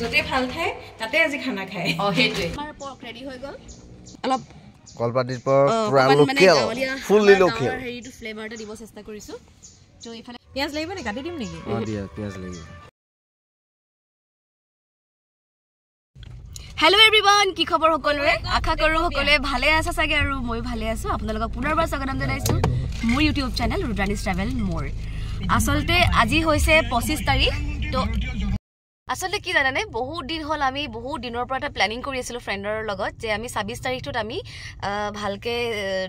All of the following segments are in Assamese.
যতে ভাল খায় তাতে আজি খানা খায় হেতুৱে আমাৰ পৰ্ক ৰেডি হৈ গ'ল অলপ কলপাতিৰ পৰা পুৰা লোকেল ফুললি লোকেল হেৰিটো ফ্লেভাৰটো দিব চেষ্টা কৰিছো তো ইফালে পিয়াজ লাগিব নে কাটি দিম নেকি দিয়া পিয়াজ লাগিব হেল্ল' এভৰিৱান কি খবৰ সকলোৰে আশা কৰোঁ সকলোৱে ভালে আছে চাগে আৰু মই ভালে আছো আপোনালোকক পুনৰবাৰ স্বাগতম জনাইছো মোৰ ইউটিউব চেনেল ৰুদ্ৰাণীজ ট্ৰেভেল মোৰ আসলতে আজি হৈছে 25 তাৰিখ তো আসলতে কি জানানে বহুত দিন হল আমি বহুত দিনৰ পৰা এটা প্ল্যানিং কৰি আছিলো ফ্ৰেণ্ডৰ লগত যে আমি 26 তাৰিখটোত আমি ভালকে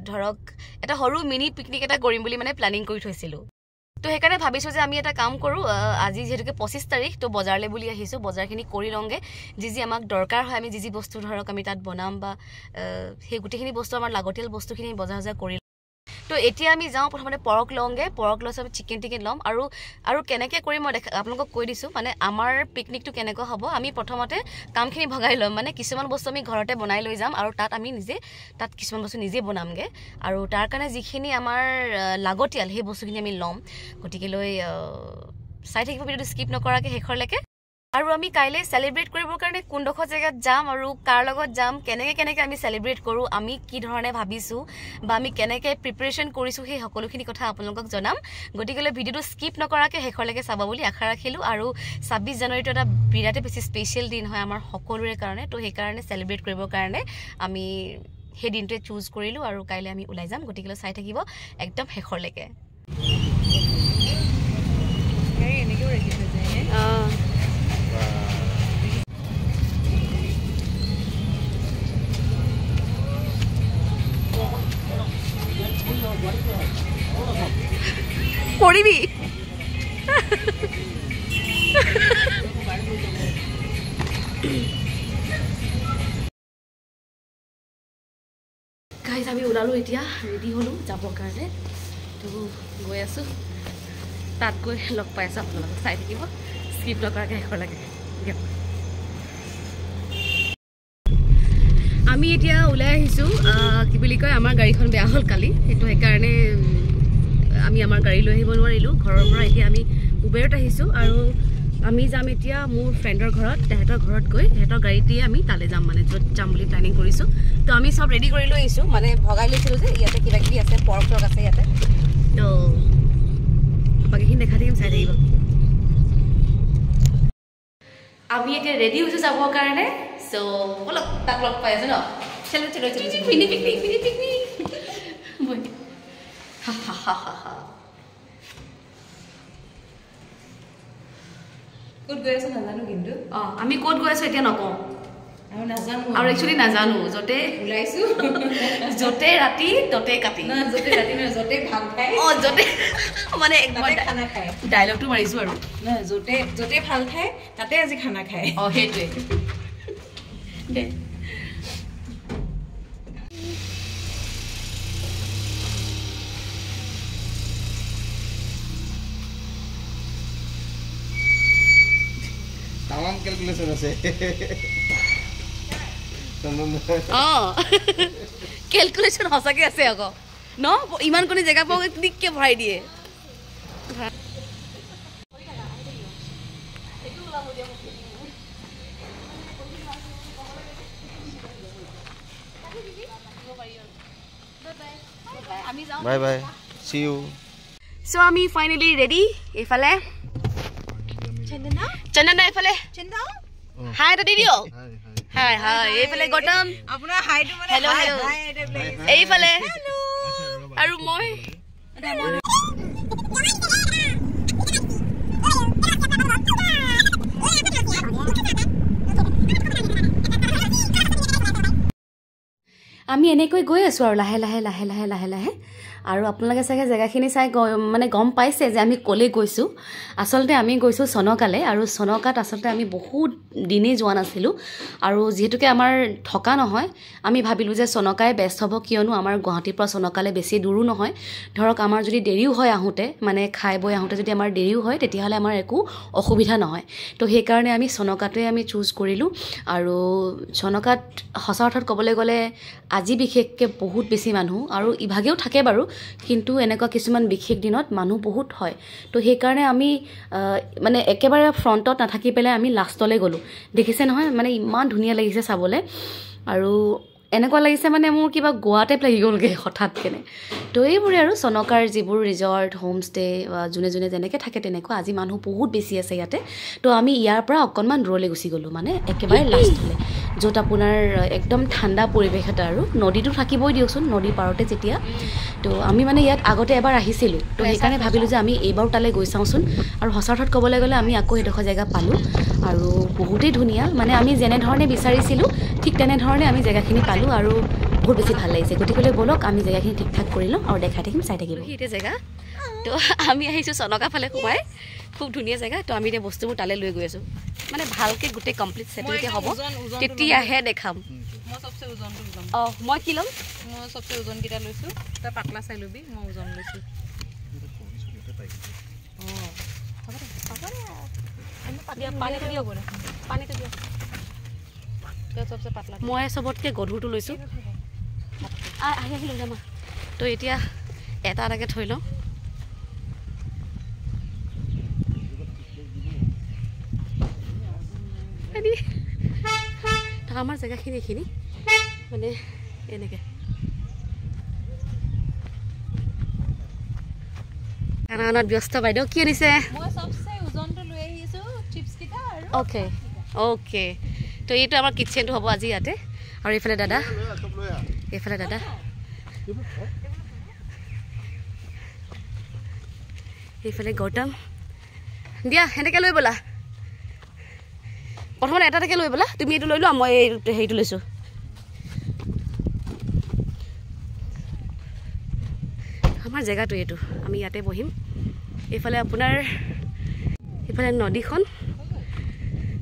ধৰক এটা সৰু মিনি পিকনিক এটা কৰিম বুলি মানে প্ল্যানিং কৰি থৈছিলো তো হেকাৰণে ভাবিছো যে আমি এটা কাম কৰো আজি যেহেতুকে 25 তাৰিখ তো বজাৰলে বুলি আহিছো বজাৰখিনি কৰি লংগে যি আমাক দৰকাৰ হয় আমি যি বস্তু ধৰক আমি তাত বনাম বা সেই গুটিখিনি বস্তু আমাৰ লাগতিয়াল বস্তুখিনি বজাৰ কৰি তো এতিয়া আমি যাও প্ৰথমতে পৰক লংগে পৰক লছ আমি চিকেন টিকেন লম আৰু কেনেকে কৰিম মই আপোনালোকক কৈ দিছো মানে আমাৰ পিকনিকটো কেনেকৈ হ'ব আমি প্ৰথমতে কামখিনি ভগাই লম মানে কিছুমান বস্তু আমি ঘৰতে বনাই লৈ যাম আৰু তাত আমি নিজে তাত কিছুমান বস্তু নিজে বনামগে আৰু তাৰ কাৰণে যিখিনি আমাৰ লাগতিয়াল সেই বস্তুখিনি আমি লম গতিকে লৈ চাই থাকিব ভিডিওটো স্কিপ নকৰাকে শেষৰলৈকে আৰু আমি কাইলে সেলিব্ৰেট কৰিবৰ কাৰণে কোনডোখৰ জায়গাত যাম আৰু কাৰ লগত যাম কেনেকে আমি সেলিব্ৰেট কৰো আমি কি ধৰণে ভাবিছো বা আমি কেনেকে প্ৰিপাৰেচন কৰিছো সেই সকলোখিনি কথা আপোনালোকক জনাম গতিকে ভিডিওটো স্কিপ নকৰাকে শেষৰলৈকে চাব বুলি আশা ৰাখিলো আৰু 26 জানুৱাৰীটো এটা বিৰাটে বেছি স্পেশাল দিন হয় আমাৰ সকলোৰে কাৰণে তো সেই কাৰণে সেলিব্ৰেট কৰিবৰ কাৰণে আমি সেই দিনটোৱে চুজ কৰিলো আৰু কাইলে আমি ওলাই যাম গতিকে চাই থাকিব একদম শেষৰলৈকে এই এনেকৈ ৰেডি হৈ যায় পড়িবি গাইজ আমি ওলালো এতিয়া ৰেডি হলো যাবৰ কাৰণে তো গৈ আছো তাত গৈ লগ পাই আছো আপোনালোকক চাই থাকিব স্কিপ নকৰাকে শেষৰলৈকে আমি এতিয়া ওলাই আহিছো কি বুলি কয় আমাৰ গাড়ীখন বেয়া হ'ল কালি সেইটো সেইকাৰণে আমি আমাৰ গাড়ী লৈ আহিব নোৱাৰিলো ঘৰৰ পৰা এতিয়া আমি উবেৰত আহিছো আৰু আমি যাম এতিয়া মোৰ ফ্ৰেণ্ডৰ ঘৰত তেহেতৰ ঘৰত গৈ তেহেতৰ গাড়ীতে আমি তালে যাম মানে য'ত যাম বুলি প্ল্যানিং কৰিছো তো আমি সব ৰেডি কৰি লৈ আহিছো মানে ভগাই লৈছিলো যে ইয়াতে কিবা কিবি আছে পৰ্ক আছে ইয়াতে তো বাকিখিনি দেখা দিম চাই থাকিব আমি এতিয়া ৰেডি হৈছো যাবৰ কাৰণে সো বলক তাক লগ পাই আছো ন চলো পিকনিক ক'ত গৈ আছো নাজানো কিন্তু আমি ক'ত গৈ আছো এতিয়া নকওঁ আৰু নাজানো আৰু একচুয়ালি নাজানো যতে ওলাইছো যতে ৰাতি ততে কাটি না যতে ৰাতি না যতে ভাল খায় যতে মানে তাতে খানা খায় ডায়লগটো মাৰিছো আৰু না যতে ভাল খায় তাতে আজি খানা খায় হেতুৱে দে তামাম ক্যালকুলেশন আছে ক্যালকুলেশন হসাকে আছে আকৌ ন ইমান কোনি জায়গা পাও ক্লিককে ভৰাই দিয়ে বাই বাই সি ইউ সো আমি ফাইনালি ৰেডি এফালে চন্দনা এফালে হাই এটা দি দিও হাই হাই এইফালে গৌতম আপোনাৰ হাইটো মানে হেল্ল' হেল্ল' এইফালে আৰু মই আমি এনেকৈ গৈ আছো আৰু লাহে লাহে আৰু আপোনালোকে চাগে জায়গাখিনি চাই মানে গম পাইছে যে আমি কলে গৈছো আসলতে আমি গৈছো সনকালে আৰু সনকাত আসলতে আমি বহুত দিনে যোৱা নাছিলো আৰু যেহেতুকে আমাৰ ঠকা নহয় আমি ভাবিলো যে সনকাই বেষ্ট হ'ব কিয়নো আমাৰ গুৱাহাটীৰ পৰা সনকালে বেছি দূৰো নহয় ধৰক আমাৰ যদি দেৰিও হয় আহোতে মানে খাই বৈ আহোতে যদি আমাৰ দেৰিও হয় তেতিয়াহলে আমাৰ একো অসুবিধা নহয় তো সেই কাৰণে আমি সনকাতে আমি চুজ কৰিলো আৰু সনকাত হসা অৰ্থত ক'বলৈ গ'লে আজি বিশেষকৈ বহুত বেছি মানুহ আৰু ইভাগেও থাকে বাৰু কিন্তু এনেকুৱা কিছুমান বিশেষ দিনত মানুহ বহুত হয় তো সেইকাৰণে আমি মানে একেবাৰে ফ্ৰণ্টত নাথাকি পেলাই আমি লাষ্টলৈ গ'লোঁ দেখিছে নহয় মানে ইমান ধুনীয়া লাগিছে চাবলৈ আৰু এনেকুৱা লাগিছে মানে মোৰ কিবা গোৱা টাইপ লাগি গ'লগৈ হঠাৎ কেনে তো এইবোৰে আৰু চনকাৰ যিবোৰ ৰিজৰ্ট হোমষ্টে যোনে যোনে যেনেকৈ থাকে তেনেকুৱা আজি মানুহ বহুত বেছি আছে ইয়াতে তো আমি ইয়াৰ পৰা অকণমান দূৰলৈ গুচি গ'লোঁ মানে একেবাৰে লাষ্টলৈ য'ত আপোনাৰ একদম ঠাণ্ডা পৰিৱেশ এটা আৰু নদীটো থাকিবই দিয়কচোন নদী পাৰতে যেতিয়া তো আমি মানে ইয়াত আগতে এবাৰ আহিছিলোঁ তো সেইকাৰণে ভাবিলোঁ যে আমি এইবাৰো তালৈ গৈ চাওঁচোন আৰু সঁচা অৰ্থত ক'বলৈ গ'লে আমি আকৌ সেইডোখৰ জেগা পালোঁ আৰু বহুতেই ধুনীয়া মানে আমি যেনেধৰণে বিচাৰিছিলোঁ ঠিক তেনেধৰণে আমি জেগাখিনি পালোঁ আৰু বহুত বেছি ভাল লাগিছে গতিকে ব'লক আমি জেগাখিনি ঠিক ঠাক কৰি লওঁ আৰু দেখাই থাকিম চাই থাকিম সেইটোৱে জেগা তো আমি আহিছোঁ চনকা ফালে সোমাই খুব ধুনীয়া জেগা তো আমি এতিয়া বস্তুবোৰ তালৈ লৈ গৈ আছোঁ মানে ভালকৈ গোটেই কমপ্লিট ছেটেলকৈ হ'ব তেতিয়াহে দেখাম মই সবচে ওজনটো ল'ম মই কি ল'ম মই সবচে ওজনকেইটা লৈছোঁ তই পাতলা চাই ল'বি মই ওজন লৈছোঁ মই চবতকৈ গধুৰটো লৈছোঁ আহি লৈ যাম তো এতিয়া এটা এটাকৈ থৈ লওঁ আমাৰ জেগাখিনি এইখিনি মানে এনেকৈ খানাখনত ব্যস্ত বাইদেউ কি আনিছে অ'কে অ'কে তো এইটো আমাৰ কিটচেনটো হ'ব আজি ইয়াতে আৰু এইফালে দাদা এইফালে গৌতম দিয়া সেনেকৈ লৈ ব'লা প্ৰথমতে এটাকে লৈ ব'লা তুমি এইটো লৈ লোৱা মই হেৰিটো লৈছোঁ আমাৰ জেগাটো এইটো আমি ইয়াতে বহিম এইফালে আপোনাৰ এইফালে নদীখন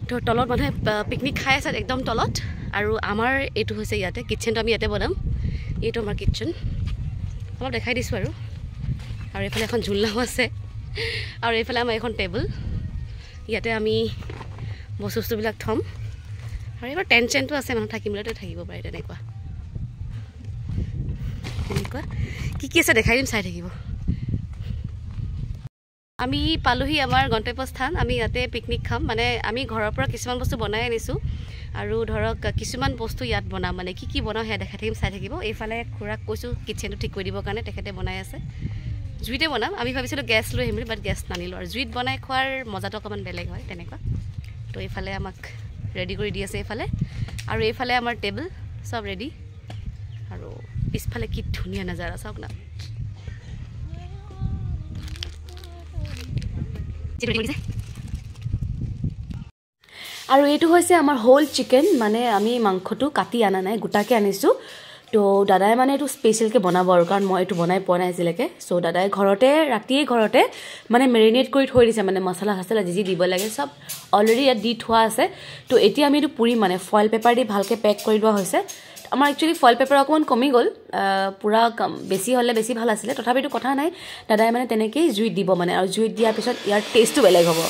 তো তলত মানুহে পিকনিক খাই আছে একদম তলত আৰু আমাৰ এইটো হৈছে ইয়াতে কিটচেনটো আমি ইয়াতে বনাম এইটো আমাৰ কিটচেন অলপ দেখাই দিছোঁ আৰু এইফালে এখন ঝুলনাও আছে আৰু এইফালে আমাৰ এখন টেবুল ইয়াতে আমি বস্তুবিলাক থ'ম আৰু এইবাৰ টেণ্ট চেণ্টটো আছে মানুহ থাকিবলৈতো থাকিব পাৰে তেনেকুৱা কি আছে দেখাই দিম চাই থাকিব আমি পালোহি আমাৰ গন্তব্যস্থান আমি ইয়াতে পিকনিক খাম মানে আমি ঘৰৰ পৰা কিছুমান বস্তু বনাই আনিছোঁ আৰু ধৰক কিছুমান বস্তু ইয়াত বনাম মানে কি বনাওঁ সেয়া দেখাই থাকিম চাই থাকিব এইফালে খুৰাক কৈছোঁ কিটচেনটো ঠিক কৰি দিবৰ কাৰণে তেখেতে বনাই আছে জুইতে বনাম আমি ভাবিছিলোঁ গেছ লৈ আহিম বুলি বাট গেছ নানিলোঁ আৰু জুইত বনাই খোৱাৰ মজাটো অকণমান বেলেগ হয় তেনেকুৱা তো এইফালে আমাক ৰেডি কৰি দি আছে এইফালে আৰু এইফালে আমাৰ টেবুল চব ৰেডি আৰু পিছফালে কি ধুনীয়া নজাৰা চাওক না আৰু এইটো হৈছে আমাৰ হোল চিকেন মানে আমি মাংসটো কাটি আনা নাই গোটাকৈ আনিছোঁ তো দাদাই মানে এইটো স্পেচিয়েলকৈ বনাব আৰু কাৰণ মই এইটো বনাই পোৱা নাই আজিলৈকে চ' দাদাই ৰাতিয়ে ঘৰতে মানে মেৰিনেট কৰি থৈ দিছে মানে মছলা চছলা যি দিব লাগে চব অলৰেডি ইয়াত দি থোৱা আছে তো এতিয়া আমি এইটো পুৰিম মানে ফইল পেপাৰ দি ভালকৈ পেক কৰি লোৱা হৈছে আমাৰ একচুৱেলি ফইল পেপাৰ অকণমান কমি গ'ল পূৰা বেছি হ'লে বেছি ভাল আছিলে তথাপিতো কথা নাই দাদাই মানে তেনেকৈয়ে জুইত দিব মানে আৰু জুইত দিয়াৰ পিছত ইয়াৰ টেষ্টটো বেলেগ হ'ব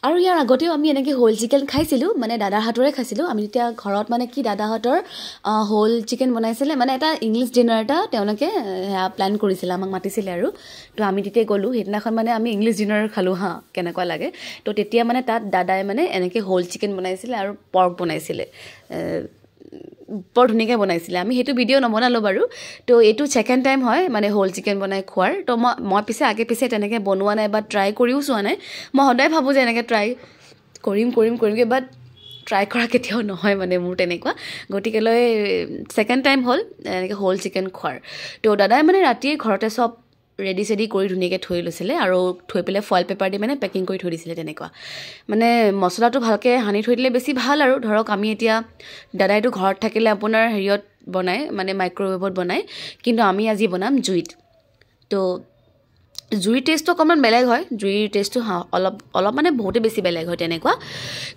আৰু ইয়াৰ আগতেও আমি এনেকৈ হোল চিকেন খাইছিলোঁ মানে দাদাৰ হাতৰে খাইছিলোঁ আমি তেতিয়া ঘৰত মানে কি দাদাহঁতৰ হোল চিকেন বনাইছিলে মানে এটা ইংলিছ ডিনাৰ এটা তেওঁলোকে সেয়া প্লেন কৰিছিলে আমাক মাতিছিলে আৰু তো আমি তেতিয়া গ'লোঁ সেইদিনাখন মানে আমি ইংলিছ ডিনাৰ খালোঁ কেনেকুৱা লাগে তো তেতিয়া মানে তাত দাদাই মানে এনেকৈ হোল চিকেন বনাইছিলে আৰু পৰ্ক বনাইছিলে বৰ ধুনীয়াকৈ বনাইছিলে আমি সেইটো ভিডিঅ' নবনালোঁ বাৰু তো এইটো ছেকেণ্ড টাইম হয় মানে হোল চিকেন বনাই খোৱাৰ তো মই পিছে আগে পিছে তেনেকৈ বনোৱা নাই বা ট্ৰাই কৰিও চোৱা নাই মই সদায় ভাবোঁ যে এনেকৈ ট্ৰাই কৰিমগৈ বাট ট্ৰাই কৰা কেতিয়াও নহয় মানে মোৰ তেনেকুৱা গতিকেলৈ ছেকেণ্ড টাইম হ'ল এনেকৈ হোল চিকেন খোৱাৰ তো দাদাই মানে ৰাতিয়ে ঘৰতে চব ৰেডি চেডি কৰি ধুনীয়াকৈ থৈ লৈছিলে আৰু থৈ পেলাই ফইল পেপাৰ দি মানে পেকিং কৰি থৈ দিছিলে তেনেকুৱা মানে মছলাটো ভালকৈ সানি থৈ দিলে বেছি ভাল আৰু ধৰক আমি এতিয়া দাদাইটো ঘৰত থাকিলে আপোনাৰ হেৰিয়ত বনায় মানে মাইক্ৰ'ৱেভত বনায় কিন্তু আমি আজি বনাম জুইত তো জুইৰ টেষ্টটো অকণমান বেলেগ হয় জুইৰ টেষ্টটো অলপ মানে বহুতেই বেছি বেলেগ হয় তেনেকুৱা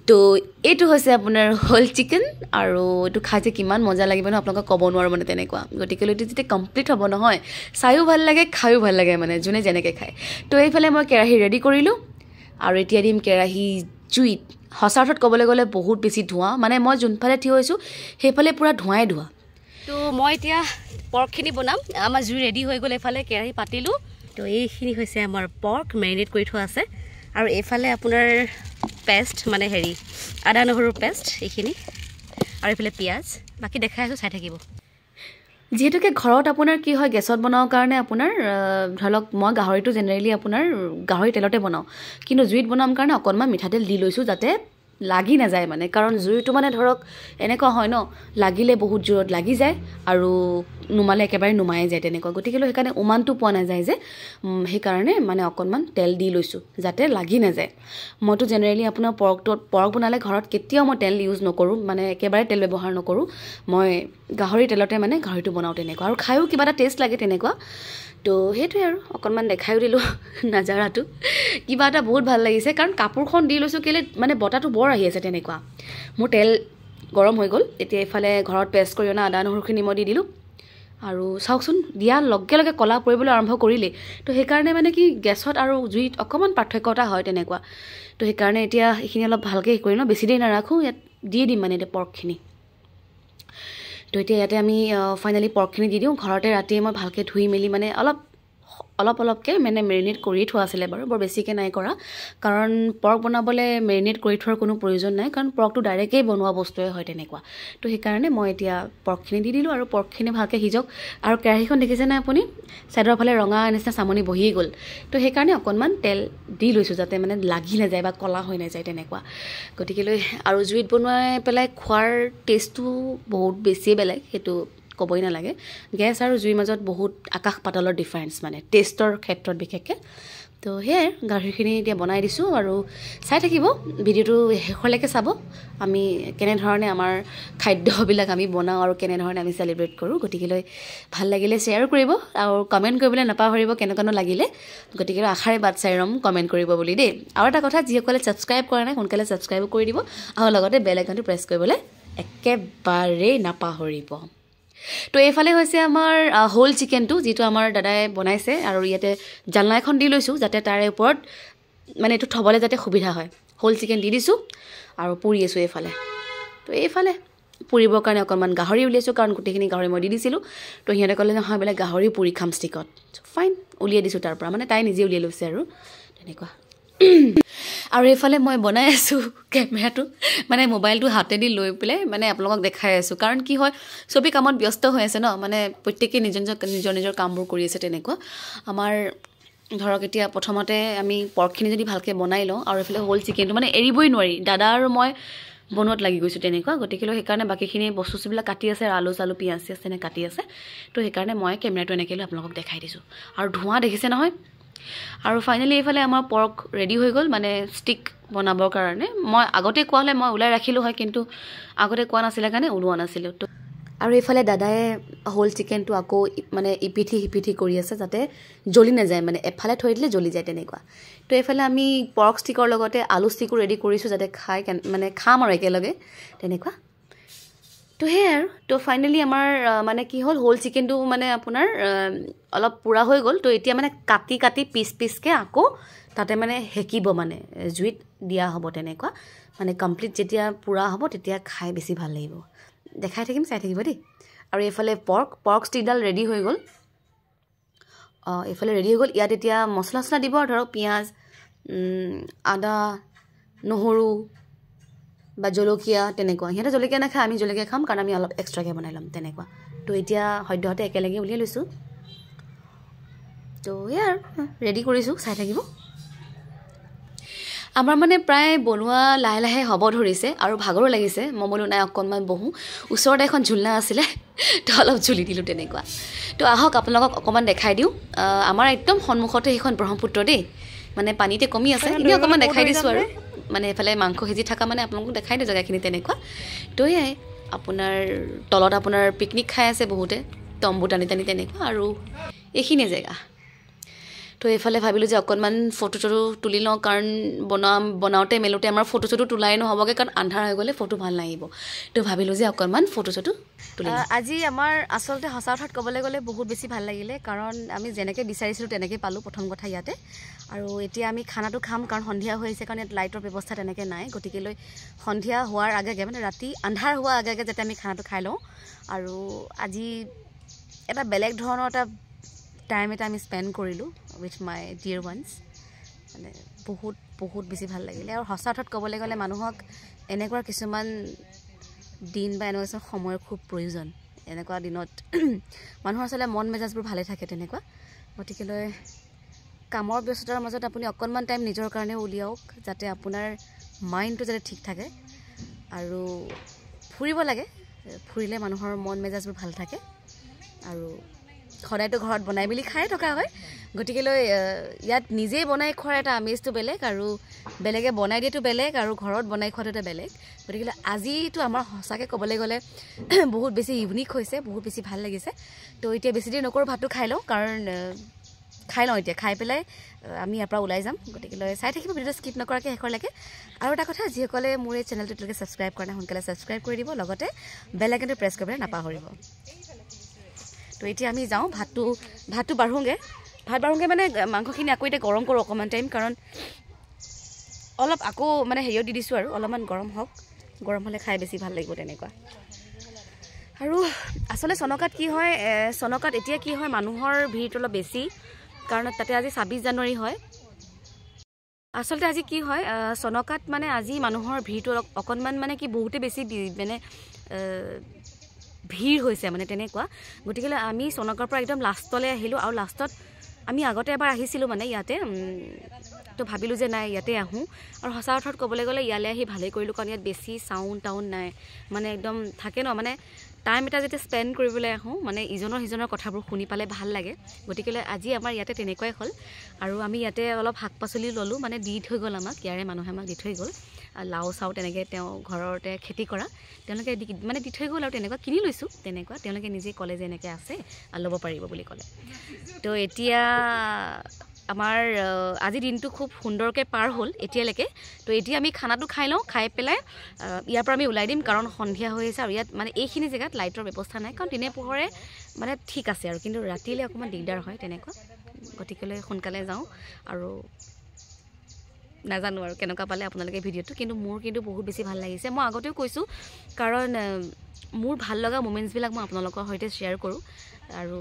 তো এইটো হৈছে আপোনাৰ হোল চিকেন আৰু এইটো খাই যে কিমান মজা লাগিব ন আপোনালোকক ক'ব নোৱাৰোঁ মানে তেনেকুৱা গতিকে এইটো যেতিয়া কমপ্লিট হ'ব নহয় চায়ো ভাল লাগে খায়ো ভাল লাগে মানে যোনে যেনেকৈ খায় তো এইফালে মই কেৰাহী ৰেডি কৰিলোঁ আৰু এতিয়া দিম কেৰাহী জুইত সঁচা অৰ্থত ক'বলৈ গ'লে বহুত বেছি ধোঁৱা মানে মই যোনফালে থিয় হৈছোঁ সেইফালে পূৰা ধোঁৱাই ধোঁৱা তো মই এতিয়া পৰ্কখিনি বনাম আমাৰ জুই ৰেডি হৈ গ'ল এফালে কেৰাহী পাতিলোঁ তো এইখিনি হৈছে আমাৰ পৰ্ক মেৰিনেট কৰি থোৱা আছে আৰু এইফালে আপোনাৰ পেষ্ট মানে হেৰি আদা নহৰুৰ পেষ্ট এইখিনি আৰু এইফালে পিঁয়াজ বাকী দেখাই আছোঁ চাই থাকিব যিহেতুকে ঘৰত আপোনাৰ কি হয় গেছত বনাওঁ কাৰণে আপোনাৰ ধৰি লওক মই গাহৰিটো জেনেৰেলি আপোনাৰ গাহৰি তেলতে বনাওঁ কিন্তু জুইত বনাম কাৰণে অকণমান মিঠাতেল দি লৈছোঁ যাতে লাগি নাযায় মানে কাৰণ জুইটো মানে ধৰক এনেকুৱা হয় ন লাগিলে বহুত জোৰত লাগি যায় আৰু নুমালে একেবাৰে নুমাই যায় তেনেকুৱা গতিকে সেইকাৰণে উমানটো পোৱা নাযায় যে সেইকাৰণে মানে অকণমান তেল দি লৈছোঁ যাতে লাগি নাযায় মইতো জেনেৰেলি আপোনাৰ পৰ্ক বনালে ঘৰত কেতিয়াও মই তেল ইউজ নকৰোঁ মানে একেবাৰে তেল ব্যৱহাৰ নকৰোঁ মই গাহৰি তেলতে মানে গাহৰিটো বনাওঁ তেনেকুৱা আৰু খায়ো কিবা এটা টেষ্ট লাগে তেনেকুৱা তো সেইটোৱে আৰু অকণমান দেখায়ো দিলোঁ নাজাৰাটো কিবা এটা বহুত ভাল লাগিছে কাৰণ কাপোৰখন দি লৈছোঁ কেলৈ মানে বতাহটো বৰ আহি আছে তেনেকুৱা মোৰ তেল গৰম হৈ গ'ল এতিয়া এইফালে ঘৰত পেষ্ট কৰি অনা আদা নহৰুখিনি মই দি দিলোঁ আৰু চাওকচোন দিয়াৰ লগে লগে কলা পৰিবলৈ আৰম্ভ কৰিলে তো সেইকাৰণে মানে কি গেছত আৰু জুইত অকণমান পাৰ্থক্য এটা হয় তেনেকুৱা তো সেইকাৰণে এতিয়া এইখিনি অলপ ভালকৈ কৰি লওঁ বেছি দেৰি নাৰাখোঁ ইয়াত দি দিম মানে এতিয়া পৰ্কখিনি তো এতিয়া ইয়াতে আমি ফাইনেলি পৰ্কখিনি দি দিওঁ ঘৰতে ৰাতিয়ে মই ভালকৈ ধুই মেলি মানে অলপকৈ মানে মেৰিনেট কৰি থোৱা আছিলে বাৰু বৰ বেছিকৈ নাই কৰা কাৰণ পৰ্ক বনাবলৈ মেৰিনেট কৰি থোৱাৰ কোনো প্ৰয়োজন নাই কাৰণ পৰ্কটো ডাইৰেক্টেই বনোৱা বস্তুৱে হয় তেনেকুৱা তো সেইকাৰণে মই এতিয়া পৰ্কখিনি দি দিলোঁ আৰু পৰ্কখিনি ভালকৈ সিজক আৰু কেৰাহীখন দেখিছেনে আপুনি ছাইডৰ ফালে ৰঙা নিচিনা চামনি বহিয়ে গ'ল তো সেইকাৰণে অকণমান তেল দি লৈছোঁ যাতে মানে লাগি নাযায় বা কলা হৈ নাযায় তেনেকুৱা গতিকেলৈ আৰু জুইত বনোৱাই পেলাই খোৱাৰ টেষ্টটো বহুত বেছিয়ে বেলেগ সেইটো ক'বই নালাগে গেছ আৰু জুইৰ মাজত বহুত আকাশ পাতালৰ ডিফাৰেঞ্চ মানে টেষ্টৰ ক্ষেত্ৰত বিশেষকৈ তো সেয়াই গাহৰিখিনি এতিয়া বনাই দিছোঁ আৰু চাই থাকিব ভিডিঅ'টো শেষলৈকে চাব আমি কেনেধৰণে আমাৰ খাদ্যবিলাক আমি বনাওঁ আৰু কেনেধৰণে আমি চেলিব্ৰেট কৰোঁ গতিকেলৈ ভাল লাগিলে শ্বেয়াৰ কৰিব আৰু কমেণ্ট কৰিবলৈ নাপাহৰিব কেনেকুৱানো লাগিলে গতিকে আশাৰে বাট চাই ৰ'ম কমেণ্ট কৰিব বুলি দেই আৰু এটা কথা যিসকলে ছাবস্ক্ৰাইব কৰা নাই সোনকালে ছাবস্ক্ৰাইব কৰি দিব আৰু লগতে বেল আইকনটো প্ৰেছ কৰিবলৈ একেবাৰেই নাপাহৰিব তো এইফালে হৈছে আমাৰ হোল চিকেনটো যিটো আমাৰ দাদাই বনাইছে আৰু ইয়াতে জালনা এখন দি লৈছোঁ যাতে তাৰে ওপৰত মানে এইটো থ'বলৈ যাতে সুবিধা হয় হোল চিকেন দি দিছোঁ আৰু পুৰি আছোঁ এইফালে তো এইফালে পুৰিবৰ কাৰণে অকণমান গাহৰি উলিয়াইছোঁ কাৰণ গোটেইখিনি গাহৰি মই দি দিছিলোঁ তো সিহঁতে ক'লে নহয় বোলে গাহৰি পুৰি খাম ষ্টিকত ফাইন উলিয়াই দিছোঁ তাৰ পৰা মানে তাই নিজে উলিয়াই লৈছে আৰু তেনেকুৱা আৰু এইফালে মই বনাই আছোঁ কেমেৰাটো মানে মোবাইলটো হাতেদি লৈ পেলাই মানে আপোনালোকক দেখাই আছোঁ কাৰণ কি হয় চবেই কামত ব্যস্ত হৈ আছে ন মানে প্ৰত্যেকেই নিজৰ কামবোৰ কৰি আছে তেনেকুৱা আমাৰ ধৰক এতিয়া প্ৰথমতে আমি পৰ্কখিনি যদি ভালকৈ বনাই লওঁ আৰু এইফালে হোল চিকেনটো মানে এৰিবই নোৱাৰি দাদা আৰু মই বনোৱাত লাগি গৈছোঁ তেনেকুৱা গতিকেলৈ সেইকাৰণে বাকীখিনি বস্তুবিলাক কাটি আছে আলু চালু পিঁয়াজ চিয়াজ তেনে কাটি আছে তো সেইকাৰণে মই কেমেৰাটো এনেকৈ লৈ আপোনালোকক দেখাই দিছোঁ আৰু ধোঁৱা দেখিছে নহয় আৰু ফাইনেলি এইফালে আমাৰ পৰ্ক ৰেডি হৈ গ'ল মানে ষ্টিক বনাবৰ কাৰণে মই আগতে কোৱা হ'লে মই ওলাই ৰাখিলোঁ হয় কিন্তু আগতে কোৱা নাছিলে কাৰণে ওলোৱা নাছিলোঁ তো আৰু এইফালে দাদাই হোল চিকেনটো আকৌ মানে ইপিঠি সিপিঠি কৰি আছে যাতে জ্বলি নাযায় মানে এফালে থৈ দিলে জ্বলি যায় তেনেকুৱা তো এইফালে আমি পৰ্ক ষ্টিকৰ লগতে আলু ষ্টিকো ৰেডি কৰিছোঁ যাতে মানে খাম আৰু একেলগে তেনেকুৱা তো সেয়াই আৰু তো ফাইনেলি আমাৰ মানে কি হ'ল হোল চিকেনটো মানে আপোনাৰ অলপ পুৰা হৈ গ'ল তো এতিয়া মানে কাটি পিচকৈ আকৌ তাতে মানে সেকিব মানে জুইত দিয়া হ'ব তেনেকুৱা মানে কমপ্লিট যেতিয়া পুৰা হ'ব তেতিয়া খাই বেছি ভাল লাগিব দেখাই থাকিম চাই থাকিব দেই আৰু এইফালে পৰ্ক ষ্টিকডাল ৰেডি হৈ গ'ল এইফালে ৰেডি হৈ গ'ল ইয়াত এতিয়া মছলা চছলা দিব আৰু ধৰক পিঁয়াজ আদা নহৰু বা জলকীয়া তেনেকুৱা সিহঁতে জলকীয়া নাখায় আমি জলকীয়া খাম কাৰণ আমি অলপ এক্সট্ৰাকৈ বনাই ল'ম তেনেকুৱা তো এতিয়া সদ্যহতে একেলগে উলিয়াই লৈছোঁ তো এয়া আৰু ৰেডি কৰিছোঁ চাই থাকিব আমাৰ মানে প্ৰায় বনোৱা লাহে লাহে হ'ব ধৰিছে আৰু ভাগৰো লাগিছে মই বোলো নাই অকণমান বহোঁ ওচৰতে এখন ঝুলনা আছিলে তো অলপ ঝুলি দিলোঁ তেনেকুৱা তো আহক আপোনালোকক অকণমান দেখাই দিওঁ আমাৰ একদম সন্মুখতে সেইখন ব্ৰহ্মপুত্ৰ দেই মানে পানীতে কমি আছে এনেই অকণমান দেখাই দিছোঁ আৰু মানে এইফালে মাংস সিজি থকা মানে আপোনালোকক দেখাই দিওঁ জেগাখিনি তেনেকুৱা তো এয়াই আপোনাৰ তলত আপোনাৰ পিকনিক খাই আছে বহুতে তম্বু টানি তেনেকুৱা আৰু এইখিনিয়ে জেগা তো তো এইফালে ভাবিলোঁ যে অকণমান ফটো চটো তুলি লওঁ কাৰণ বনাওঁতে মেলোঁতে আমাৰ ফটো চটো তোলাই নহ'বগৈ কাৰণ আন্ধাৰ হৈ গ'লে ফটো ভাল নাহিব তো ভাবিলোঁ যে অকণমান ফটো চটো তুলি আজি আমাৰ আচলতে সঁচা কথাত ক'বলৈ গ'লে বহুত বেছি ভাল লাগিলে কাৰণ আমি যেনেকৈ বিচাৰিছিলোঁ তেনেকৈ পালোঁ প্ৰথম কথা ইয়াতে আৰু এতিয়া আমি খানাটো খাম কাৰণ সন্ধিয়া হৈ আহিছে কাৰণ ইয়াত লাইটৰ ব্যৱস্থা তেনেকৈ নাই গতিকেলৈ সন্ধিয়া হোৱাৰ আগে আগে মানে ৰাতি আন্ধাৰ হোৱাৰ আগে আগে যাতে আমি খানাটো খাই লওঁ আৰু আজি এটা বেলেগ ধৰণৰ এটা টাইম এটা আমি স্পেণ্ড কৰিলোঁ উইথ মাই ডিয়াৰ ওৱানছ মানে বহুত বহুত বেছি ভাল লাগিলে আৰু সঁচা অৰ্থত ক'বলৈ গ'লে মানুহক এনেকুৱা কিছুমান দিন বা এনেকুৱা কিছুমান সময়ৰ খুব প্ৰয়োজন এনেকুৱা দিনত মানুহৰ আচলতে মন মেজাজবোৰ ভালে থাকে তেনেকুৱা গতিকেলৈ কামৰ ব্যস্ততাৰ মাজত আপুনি অকণমান টাইম নিজৰ কাৰণে উলিয়াওক যাতে আপোনাৰ মাইণ্ডটো যাতে ঠিক থাকে আৰু ফুৰিব লাগে ফুৰিলে মানুহৰ মন মেজাজবোৰ ভাল থাকে আৰু সদায়তো ঘৰত বনাই মেলি খাই থকা হয় গতিকেলৈ ইয়াত নিজেই বনাই খোৱাৰ এটা আমেজটো বেলেগ আৰু বেলেগে বনাই দিয়াটো বেলেগ আৰু ঘৰত বনাই খোৱাটো এটা বেলেগ গতিকেলৈ আজিতো আমাৰ সঁচাকৈ ক'বলৈ গ'লে বহুত বেছি ইউনিক হৈছে বহুত বেছি ভাল লাগিছে তো এতিয়া বেছি দেৰি নকৰোঁ ভাতটো খাই লওঁ কাৰণ খাই লওঁ এতিয়া খাই পেলাই আমি ইয়াৰ পৰা ওলাই যাম গতিকেলৈ চাই থাকিব ভিডিঅ'টো স্কিপ নকৰাকৈ শেষৰলৈকে আৰু এটা কথা যিসকলে মোৰ এই চেনেলটো এতিয়ালৈকে ছাবস্ক্ৰাইব কৰা নাই সোনকালে ছাবস্ক্ৰাইব কৰি দিব লগতে বেল আইকনটো প্ৰেছ কৰিবলৈ নাপাহৰিব তো এতিয়া আমি যাওঁ ভাতটো বাঢ়োঁগৈ ভাত বাঢ়োঁগৈ মানে মাংসখিনি আকৌ এতিয়া গৰম কৰোঁ অকণমান টাইম কাৰণ অলপ আকৌ মানে হেৰিয়ত দি দিছোঁ আৰু অলপমান গৰম হওক গৰম হ'লে খাই বেছি ভাল লাগিব তেনেকুৱা আৰু আচলতে চনকাত কি হয় চনকাত এতিয়া কি হয় মানুহৰ ভিৰটো অলপ বেছি কাৰণ তাতে আজি 26 জানুৱাৰী হয় আচলতে আজি কি হয় চনকাত মানে আজি মানুহৰ ভিৰটো অকণমান মানে কি বহুতে বেছি মানে ভিৰ হৈছে মানে তেনেকুৱা গতিকেলৈ আমি চনকাৰ পৰা একদম লাষ্টলৈ আহিলোঁ আৰু লাষ্টত আমি আগতে এবাৰ আহিছিলোঁ মানে ইয়াতে তো ভাবিলোঁ যে নাই ইয়াতে আহোঁ আৰু সঁচা অৰ্থত ক'বলৈ গ'লে ইয়ালৈ আহি ভালেই কৰিলোঁ কাৰণ ইয়াত বেছি চাউণ্ড নাই মানে একদম থাকে ন মানে টাইম এটা যেতিয়া স্পেণ্ড কৰিবলৈ আহোঁ মানে ইজনৰ সিজনৰ কথাবোৰ শুনি পালে ভাল লাগে গতিকেলৈ আজি আমাৰ ইয়াতে তেনেকুৱাই হ'ল আৰু আমি ইয়াতে অলপ শাক পাচলি ল'লোঁ মানে দি থৈ গ'ল আমাক ইয়াৰে মানুহে আমাক দি থৈ গ'ল লাও চাও তেনেকৈ তেওঁ ঘৰতে খেতি কৰা তেওঁলোকে মানে দি থৈ গ'ল আৰু তেনেকুৱা কিনি লৈছোঁ তেনেকুৱা তেওঁলোকে নিজে ক'লে যে এনেকৈ আছে ল'ব পাৰিব বুলি ক'লে তো এতিয়া আমাৰ আজি দিনটো খুব সুন্দৰকৈ পাৰ হ'ল এতিয়ালৈকে তো এতিয়া আমি খানাটো খাই লওঁ খাই পেলাই ইয়াৰ পৰা আমি ওলাই দিম কাৰণ সন্ধিয়া হৈ আছে আৰু ইয়াত মানে এইখিনি জেগাত লাইটৰ ব্যৱস্থা নাই কাৰণ দিনে পোহৰে মানে ঠিক আছে আৰু কিন্তু ৰাতিলৈ অকণমান দিগদাৰ হয় তেনেকুৱা গতিকেলৈ সোনকালে যাওঁ আৰু নাজানো আৰু কেনেকুৱা পালে আপোনালোকে ভিডিঅ'টো কিন্তু মোৰ কিন্তু বহুত বেছি ভাল লাগিছে মই আগতেও কৈছোঁ কাৰণ মোৰ ভাল লগা মোমেণ্টছবিলাক মই আপোনালোকৰ সৈতে শ্বেয়াৰ কৰোঁ আৰু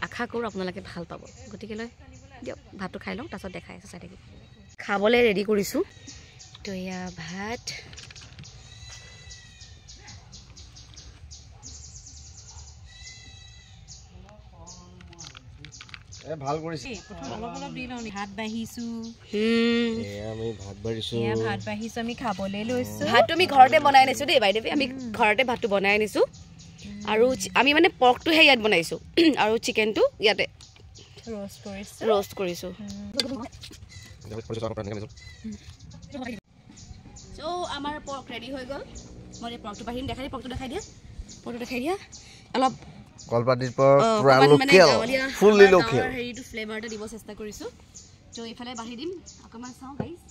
আশা কৰোঁ আপোনালোকে ভাল পাব গতিকেলৈ দিয়ক ভাতটো খাই লওঁ তাৰপিছত দেখাই আছোঁ চাই থাকিব খাবলৈ ৰেডি কৰিছোঁ তো এয়া ভাত ভাল কৰিছে অলপ অলপ দি লওঁ ভাত বাঢ়িছোঁ ভাত বাঢ়িছোঁ আমি খাবলৈ লৈছোঁ ভাতটো আমি ঘৰতে বনাই আনিছোঁ দেই বাইদেউ আমি ঘৰতে ভাতটো বনাই আনিছোঁ আৰু আমি মানে পৰ্কটোহে ইয়াত বনাইছোঁ আৰু চিকেনটো ইয়াতে ৰোষ্ট কৰিছোঁ চ' আমাৰ পৰ্ক ৰেডি হৈ গ'ল মই পৰ্কটো বাঢ়িম দেখাই দিয়া অলপ কলপাতিৰ পৰা পুৰা লোকেল ফুললি লোকেল হেৰিটো ফ্লেভাৰ এটা দিব চেষ্টা কৰিছোঁ চ' এইফালে বাঢ়ি দিম অকণমান চাওঁ গাইজ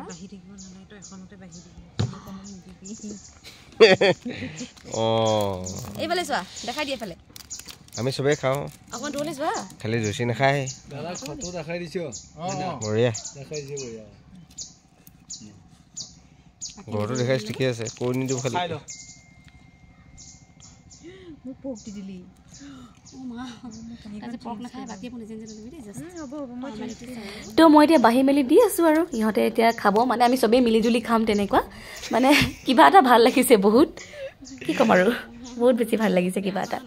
বাঢ়ি থাকিব নালাগে তই এখনতে বাঢ়ি দিবি এইফালে চোৱা দেখাই দিয়ে এইফালে আমি চবেই খাওঁ অকণমান দূৰলৈ যোৱা খালি জুচি নাখায় দাদা ফটো দেখাই দিছো বঢ়িয়া দেখাই দিছো বঢ়িয়া ঘৰটো দেখাইছে ঠিকে আছে কৈ নিদিওঁ খালি মোক পোক দি দিলি তো মই এতিয়া বাঢ়ি মেলি দি আছোঁ আৰু ইহঁতে এতিয়া খাব মানে আমি চবেই মিলিজুলি খাম তেনেকুৱা মানে কিবা এটা ভাল লাগিছে বহুত কি ক'ম আৰু বহুত বেছি ভাল লাগিছে কিবা এটা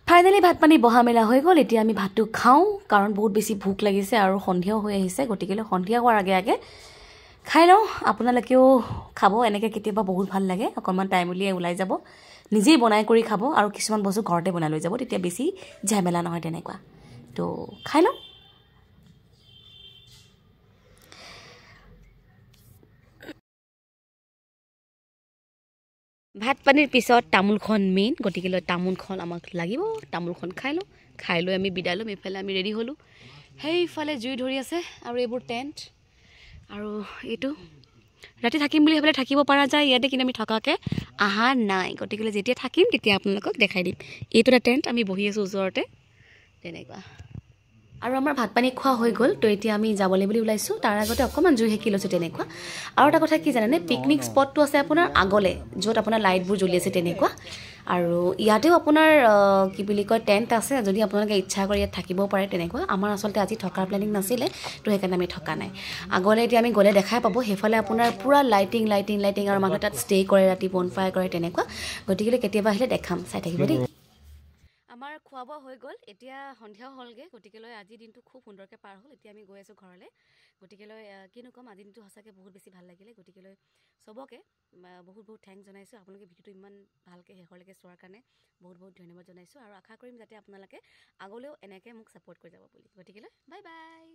ফাইনেলি ভাত পানী বহা মেলা হৈ গ'ল এতিয়া আমি ভাতটো খাওঁ কাৰণ বহুত বেছি ভোক লাগিছে আৰু সন্ধিয়াও হৈ আহিছে গতিকেলৈ সন্ধিয়া হোৱাৰ আগে আগে খাই লওঁ আপোনালোকেও খাব এনেকৈ কেতিয়াবা বহুত ভাল লাগে অকণমান টাইম উলিয়াই ওলাই যাব নিজেই বনাই কৰি খাব আৰু কিছুমান বস্তু ঘৰতে বনাই লৈ যাব তেতিয়া বেছি ঝামেলা নহয় তেনেকুৱা তো খাই লওঁ ভাত পানীৰ পিছত তামোলখন মেইন গতিকে লৈ তামোলখন আমাক লাগিব তামোলখন খাই লৈ আমি বিদায় ল'ম এইফালে আমি ৰেডি হ'লোঁ সেইফালে জুই ধৰি আছে আৰু এইবোৰ টেণ্ট আৰু এইটো ৰাতি থাকিম বুলি ভাবিলে থাকিব পৰা যায় ইয়াতে কিন্তু আমি থকাকৈ অহা নাই গতিকে যেতিয়া থাকিম তেতিয়া আপোনালোকক দেখাই দিম এইটো এটা টেণ্ট আমি বহি আছোঁ ওচৰতে তেনেকুৱা আৰু আমাৰ ভাত পানী খোৱা হৈ গ'ল তো এতিয়া আমি যাবলৈ বুলি ওলাইছোঁ তাৰ আগতে অকণমান জুই সেকি লৈছোঁ তেনেকুৱা আৰু এটা কথা কি জানেনে পিকনিক স্পটটো আছে আপোনাৰ আগলে য'ত আপোনাৰ লাইটবোৰ জ্বলি আছে তেনেকুৱা আৰু ইয়াতেও আপোনাৰ কি বুলি কয় টেণ্ট আছে যদি আপোনালোকে ইচ্ছা কৰি ইয়াত থাকিব পাৰে তেনেকুৱা আমাৰ আচলতে আজি থকাৰ প্লেনিং নাছিলে তো সেইকাৰণে আমি থকা নাই আগলৈ এতিয়া আমি গ'লে দেখাই পাব সেইফালে আপোনাৰ পূৰা লাইটিং আৰু মানুহে তাত ষ্টে' কৰে ৰাতি বনফায়াৰ কৰে তেনেকুৱা গতিকে কেতিয়াবা আহিলে দেখাম চাই থাকিব দেই আমাৰ খোৱা বোৱা হৈ গ'ল এতিয়া সন্ধিয়াও হ'লগৈ গতিকে লৈ আজিৰ দিনটো খুব সুন্দৰকৈ পাৰ হ'ল এতিয়া আমি গৈ আছোঁ ঘৰলৈ গতিকে লৈ কিনো ক'ম আজিৰ দিনটো সঁচাকৈ বহুত বেছি ভাল লাগিলে গতিকে লৈ চবকে বহুত থেংকছ জনাইছোঁ আপোনালোকে ভিডিঅ'টো ইমান ভালকৈ শেষলৈকে চোৱাৰ কাৰণে বহুত ধন্যবাদ জনাইছোঁ আৰু আশা কৰিম যাতে আপোনালোকে আগলৈও এনেকৈ মোক ছাপোৰ্ট কৰি যাব বুলি গতিকে লৈ বাই বাই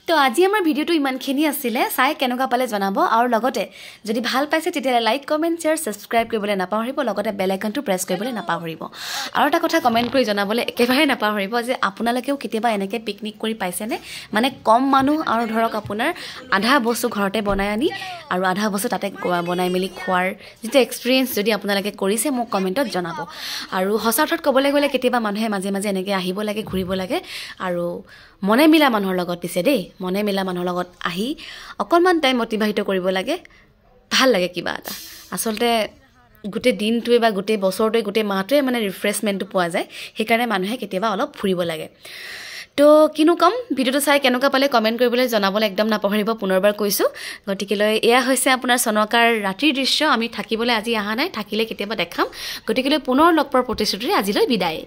তো আজি আমাৰ ভিডিঅ'টো ইমানখিনি আছিলে চাই কেনেকুৱা পালে জনাব আৰু লগতে যদি ভাল পাইছে তেতিয়াহ'লে লাইক কমেণ্ট শ্বেয়াৰ ছাবস্ক্ৰাইব কৰিবলৈ নাপাহৰিব লগতে বেল আইকনটো প্ৰেছ কৰিবলৈ নাপাহৰিব আৰু এটা কথা কমেণ্ট কৰি জনাবলৈ একেবাৰে নাপাহৰিব যে আপোনালোকেও কেতিয়াবা এনেকৈ পিকনিক কৰি পাইছেনে মানে কম মানুহ আৰু ধৰক আপোনাৰ আধা বস্তু ঘৰতে বনাই আনি আৰু আধা বস্তু তাতে বনাই মেলি খোৱাৰ যিটো এক্সপিৰিয়েঞ্চ যদি আপোনালোকে কৰিছে মোক কমেণ্টত জনাব আৰু সঁচা অৰ্থত ক'বলৈ গ'লে কেতিয়াবা মানুহে মাজে মাজে এনেকৈ আহিব লাগে ঘূৰিব লাগে আৰু মনে মিলা মানুহৰ লগত পিছে দেই মনে মিলা মানুহৰ লগত আহি অকণমান টাইম অতিবাহিত কৰিব লাগে ভাল লাগে কিবা এটা আচলতে গোটেই দিনটোৱে বা গোটেই বছৰটোৱে গোটেই মাহটোৱে মানে ৰিফ্ৰেছমেণ্টটো পোৱা যায় সেইকাৰণে মানুহে কেতিয়াবা অলপ ফুৰিব লাগে তো কিনো ক'ম ভিডিঅ'টো চাই কেনেকুৱা পালে কমেণ্ট কৰিবলৈ জনাবলৈ একদম নাপাহৰিব পুনৰবাৰ কৈছোঁ গতিকে লৈ এয়া হৈছে আপোনাৰ চনকাৰ ৰাতিৰ দৃশ্য আমি থাকিবলৈ আজি অহা নাই থাকিলে কেতিয়াবা দেখাম গতিকে লৈ পুনৰ লগ পোৱাৰ প্ৰতিশ্ৰুতিৰে আজিলৈ বিদায়